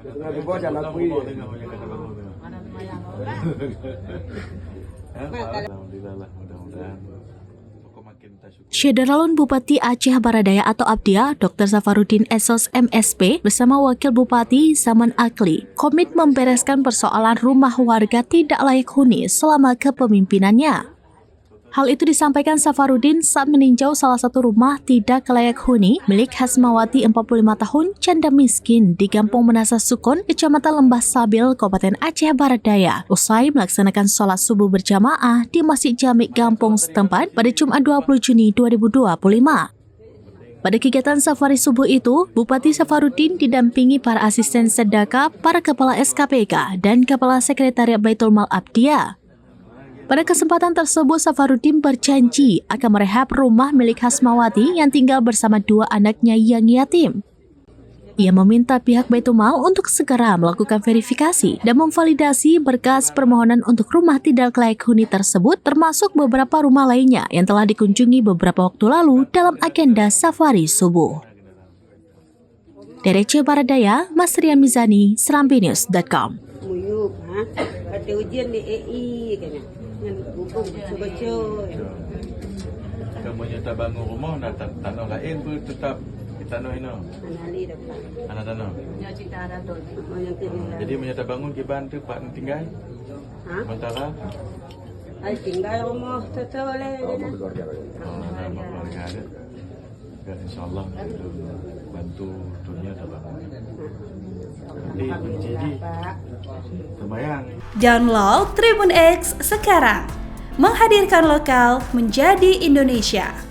Ngabi ko jangan aku ini. Alhamdulillah lah, mudah-mudahan makin tasyukur. Syederalun Bupati Aceh Baradaya atau Abdia, Dr. Safarudin Esos MSP bersama Wakil Bupati Zaman Akli komit membereskan persoalan rumah warga tidak layak huni selama kepemimpinannya. Hal itu disampaikan Safarudin saat meninjau salah satu rumah tidak layak huni milik Hasmawati 45 tahun janda miskin di Kampung Menasa Sukun, Kecamatan Lembah Sabil, Kabupaten Aceh Baradaya, usai melaksanakan sholat subuh berjamaah di Masjid Jami' Kampung setempat pada Jumat 20 Juni 2025. Pada kegiatan safari subuh itu, Bupati Safarudin didampingi para asisten sedekah, para kepala SKPK, dan kepala sekretariat Baitul Mal Abdia. Pada kesempatan tersebut, Safarudin berjanji akan merehab rumah milik Hasmawati yang tinggal bersama dua anaknya yang yatim. Ia meminta pihak Baitul Mal untuk segera melakukan verifikasi dan memvalidasi berkas permohonan untuk rumah tidak layak huni tersebut, termasuk beberapa rumah lainnya yang telah dikunjungi beberapa waktu lalu dalam agenda safari subuh. Dari Aceh Baradaya, Mas Rian Mizani, serambinews.com. Muyuk, ha? Kata ujian di EI katanya. Dengan buku baca-baca. Kamu nyata bangun rumah nak tanah lain pun tetap di tanah ini. Anali dapat. Anak tanah. Yang cerita ada tu. Yang tinggal. Jadi menyata bangun kiban tu pak tinggal. Ha? Sementara Ay tinggal rumah tu oleh dia. nama keluarga ada. Dan insyaAllah kita bantu dunia dalam jadi menjadi terbayang. Download Tribun X sekarang, menghadirkan lokal menjadi Indonesia.